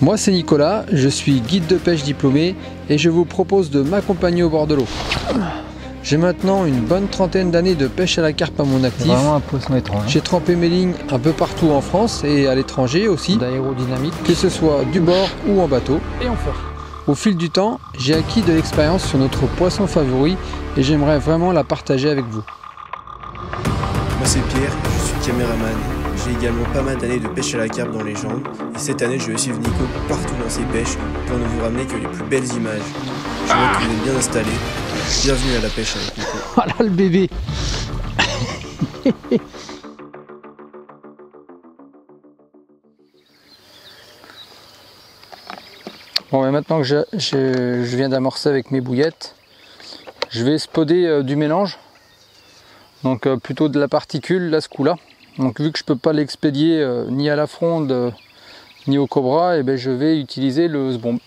Moi c'est Nicolas, je suis guide de pêche diplômé et je vous propose de m'accompagner au bord de l'eau. J'ai maintenant une bonne trentaine d'années de pêche à la carpe à mon actif. Vraiment un poisson étrange. J'ai trempé mes lignes un peu partout en France et à l'étranger aussi, D'aérodynamique, que ce soit du bord ou en bateau. et en fort. Au fil du temps, j'ai acquis de l'expérience sur notre poisson favori et j'aimerais vraiment la partager avec vous. Moi c'est Pierre, je suis caméraman. J'ai également pas mal d'années de pêche à la carpe dans les jambes. Et cette année, je vais suivre Nico partout dans ses pêches pour ne vous ramener que les plus belles images. Je vois que vous êtes bien installés. Bienvenue à la pêche avec Nico. Oh là le bébé. Bon, et maintenant que je viens d'amorcer avec mes bouillettes, je vais spoder du mélange. Donc plutôt de la particule là ce coup là. Donc vu que je peux pas l'expédier ni à la fronde ni au cobra, et ben je vais utiliser le sbomb.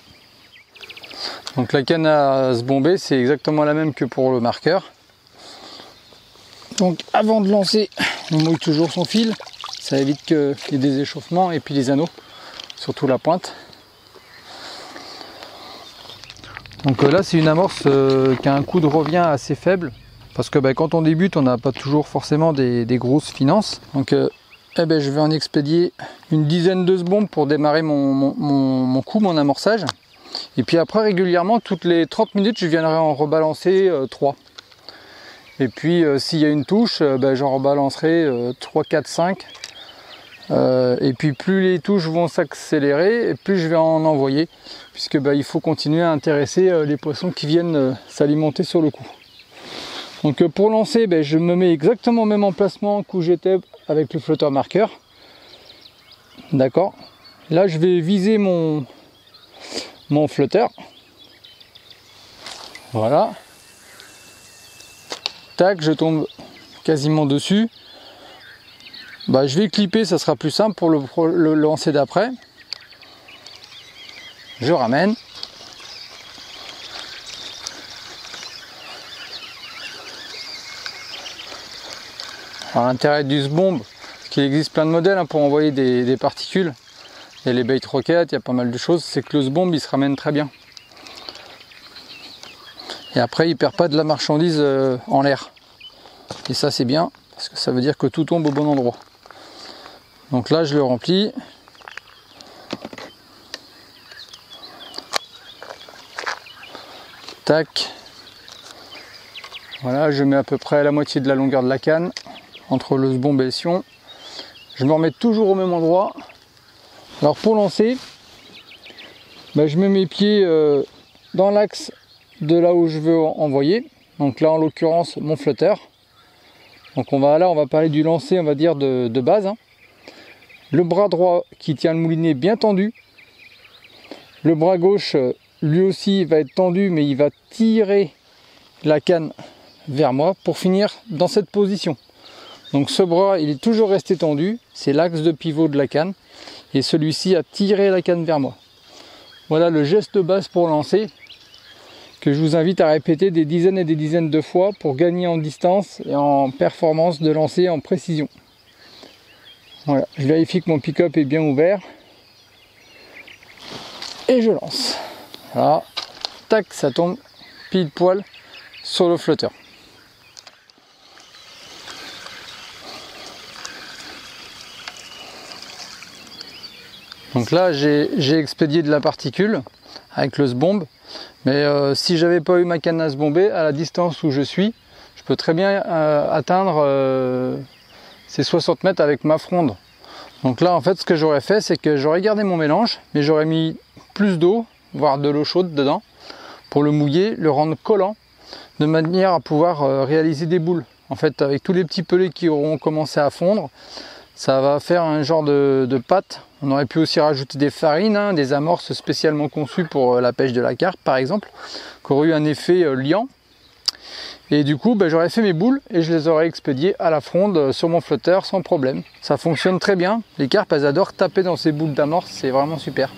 Donc la canne à sbomber c'est exactement la même que pour le marqueur. Donc avant de lancer, on mouille toujours son fil, ça évite qu'il y ait des échauffements et puis les anneaux, surtout la pointe. Donc là c'est une amorce qui a un coût de revient assez faible. Parce que quand on débute, on n'a pas toujours forcément des grosses finances. Donc je vais en expédier une dizaine de sbombes pour démarrer mon coup, mon amorçage. Et puis après, régulièrement, toutes les 30 minutes, je viendrai en rebalancer 3. Et puis s'il y a une touche, j'en rebalancerai 3, 4, 5. Et puis plus les touches vont s'accélérer, et plus je vais en envoyer. Puisque il faut continuer à intéresser les poissons qui viennent s'alimenter sur le coup. Donc pour lancer, je me mets exactement au même emplacement qu'où j'étais avec le flotteur marqueur. D'accord. Là je vais viser mon flotteur. Voilà. Tac, je tombe quasiment dessus. Je vais clipper, ça sera plus simple pour le lancer d'après. Je ramène. L'intérêt du sbomb, c'est qu'il existe plein de modèles pour envoyer des particules. Il y a les bait rockets, il y a pas mal de choses, c'est que le sbomb il se ramène très bien. Et après il perd pas de la marchandise en l'air. Et ça c'est bien, parce que ça veut dire que tout tombe au bon endroit. Donc là je le remplis. Tac. Voilà, je mets à peu près la moitié de la longueur de la canne entre le sbomb et le sion. Je me remets toujours au même endroit. Alors pour lancer, je mets mes pieds dans l'axe de là où je veux envoyer. Donc là en l'occurrence mon flotteur. Donc on va parler du lancer, on va dire de base. Le bras droit qui tient le moulinet bien tendu. Le bras gauche lui aussi va être tendu, mais il va tirer la canne vers moi pour finir dans cette position. Donc ce bras il est toujours resté tendu, c'est l'axe de pivot de la canne et celui-ci a tiré la canne vers moi. Voilà le geste de base pour lancer que je vous invite à répéter des dizaines et des dizaines de fois pour gagner en distance et en performance de lancer, en précision. Voilà, je vérifie que mon pick-up est bien ouvert et je lance. Voilà, tac, ça tombe pile poil sur le flotteur. Donc là j'ai expédié de la particule avec le sbomb, mais si j'avais pas eu ma canne à sbomber, à la distance où je suis, je peux très bien atteindre ces 60 mètres avec ma fronde. Donc là en fait ce que j'aurais fait, c'est que j'aurais gardé mon mélange, mais j'aurais mis plus d'eau, voire de l'eau chaude dedans, pour le mouiller, le rendre collant, de manière à pouvoir réaliser des boules. En fait avec tous les petits pelets qui auront commencé à fondre, ça va faire un genre de pâte. On aurait pu aussi rajouter des farines, des amorces spécialement conçues pour la pêche de la carpe par exemple, qui auraient eu un effet liant. Et du coup j'aurais fait mes boules et je les aurais expédiées à la fronde sur mon flotteur sans problème. Ça fonctionne très bien, les carpes elles adorent taper dans ces boules d'amorce, c'est vraiment super.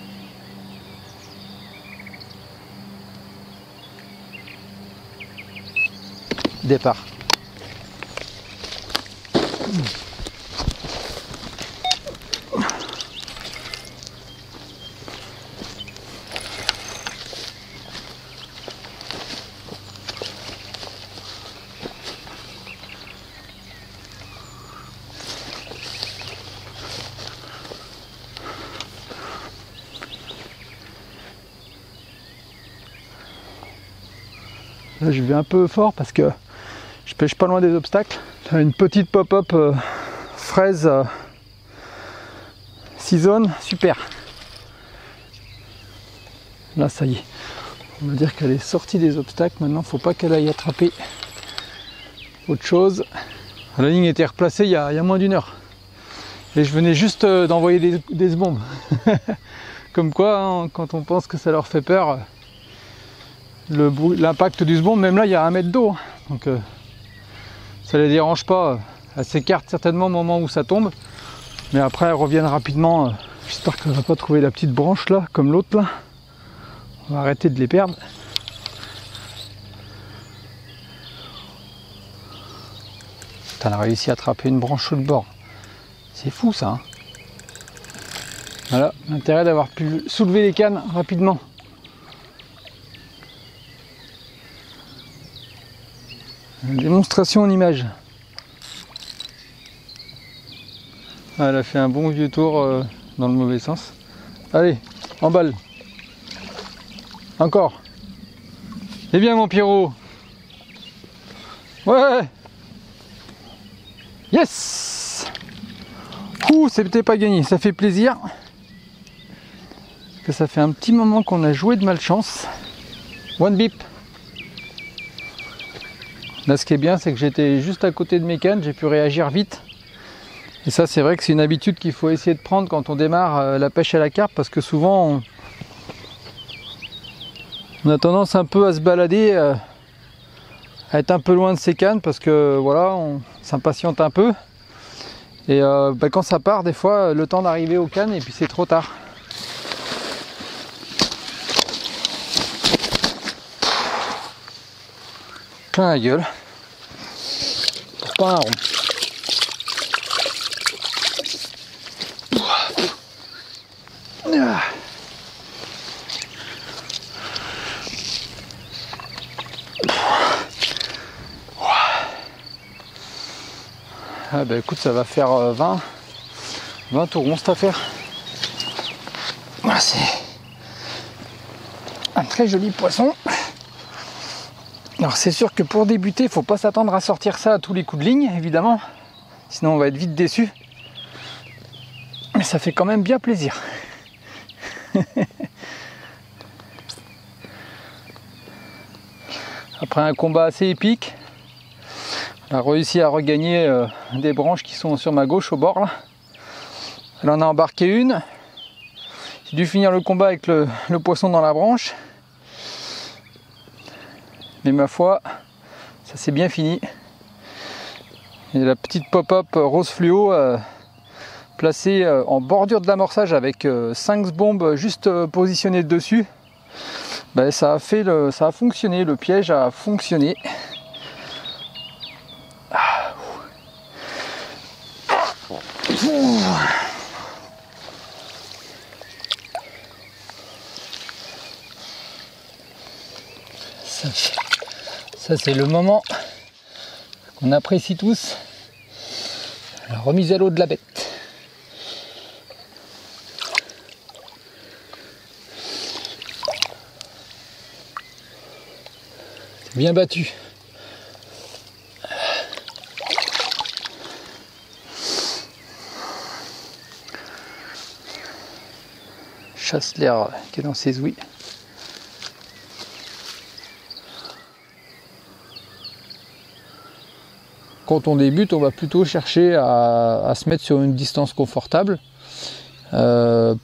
Départ. Là je vais un peu fort parce que je pêche pas loin des obstacles. Là, une petite pop-up fraise 6 zones, super. Là ça y est, on va dire qu'elle est sortie des obstacles. Maintenant faut pas qu'elle aille attraper autre chose. La ligne était replacée il y a moins d'1 heure. Et je venais juste d'envoyer des bombes. Comme quoi, hein, quand on pense que ça leur fait peur, l'impact du bombe, même là il y a 1 mètre d'eau. Donc ça les dérange pas. Elles s'écartent certainement au moment où ça tombe. Mais après elles reviennent rapidement. J'espère qu'elle va pas trouver la petite branche là, comme l'autre là. On va arrêter de les perdre. Elle a réussi à attraper une branche sur le bord. C'est fou ça. Hein. Voilà, l'intérêt d'avoir pu soulever les cannes rapidement. Une démonstration en image. Elle a fait un bon vieux tour dans le mauvais sens. Allez, emballe. Encore. Eh bien mon Pierrot. Ouais. Yes. Ouh, c'était pas gagné, ça fait plaisir. Parce que ça fait un petit moment qu'on a joué de malchance. One bip. Là ce qui est bien c'est que j'étais juste à côté de mes cannes, j'ai pu réagir vite. Et ça c'est vrai que c'est une habitude qu'il faut essayer de prendre quand on démarre la pêche à la carpe, parce que souvent on a tendance un peu à se balader, à être un peu loin de ses cannes, parce que voilà, on s'impatiente un peu. Et quand ça part, des fois, le temps d'arriver aux cannes, et puis c'est trop tard. Plein la gueule. C'est pas un rond. Ah bah écoute, ça va faire 20 tours cette affaire. Voilà, c'est un très joli poisson. Alors c'est sûr que pour débuter, il ne faut pas s'attendre à sortir ça à tous les coups de ligne, évidemment. Sinon on va être vite déçu. Mais ça fait quand même bien plaisir. Après un combat assez épique, on a réussi à regagner des branches qui sont sur ma gauche au bord là. Elle en a embarqué une. J'ai dû finir le combat avec le poisson dans la branche. Mais ma foi, ça s'est bien fini. Et la petite pop-up rose fluo placée en bordure de l'amorçage avec 5 bombes juste positionnées dessus. Ben, ça a fonctionné, le piège a fonctionné. Ça c'est le moment qu'on apprécie tous, la remise à l'eau de la bête. C'est bien battu. Chasse l'air qui est dans ses ouïes. Quand on débute, on va plutôt chercher à se mettre sur une distance confortable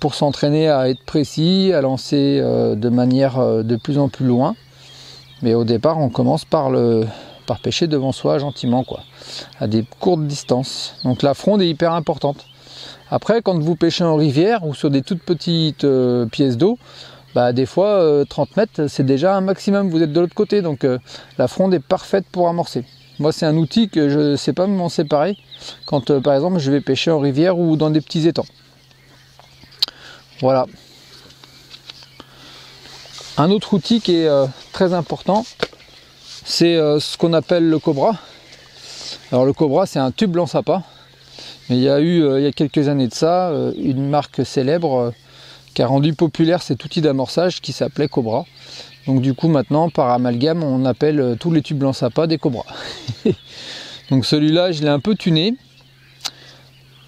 pour s'entraîner à être précis, à lancer de manière de plus en plus loin. Mais au départ, on commence par pêcher devant soi gentiment, quoi, à des courtes distances. Donc la fronde est hyper importante. Après, quand vous pêchez en rivière ou sur des toutes petites pièces d'eau, bah, des fois 30 mètres c'est déjà un maximum, vous êtes de l'autre côté, donc la fronde est parfaite pour amorcer. Moi c'est un outil que je ne sais pas m'en séparer quand par exemple je vais pêcher en rivière ou dans des petits étangs. Voilà. Un autre outil qui est très important, c'est ce qu'on appelle le cobra. Alors le cobra c'est un tube lance-appât. Mais il y a eu, il y a quelques années de ça, une marque célèbre qui a rendu populaire cet outil d'amorçage qui s'appelait Cobra. Donc du coup maintenant par amalgame on appelle tous les tubes lance-appât des Cobra. Donc celui-là je l'ai un peu tuné,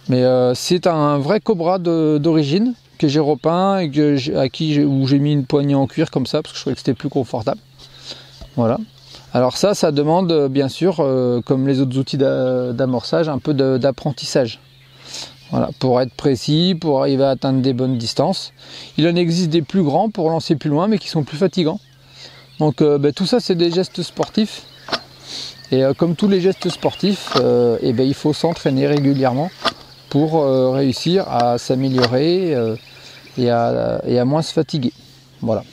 mais c'est un vrai Cobra d'origine que j'ai repeint et où j'ai mis une poignée en cuir comme ça parce que je trouvais que c'était plus confortable. Voilà. Alors ça demande bien sûr comme les autres outils d'amorçage un peu d'apprentissage. Voilà, pour être précis, pour arriver à atteindre des bonnes distances. Il en existe des plus grands pour lancer plus loin mais qui sont plus fatigants. Donc tout ça c'est des gestes sportifs et comme tous les gestes sportifs il faut s'entraîner régulièrement pour réussir à s'améliorer et à moins se fatiguer. Voilà.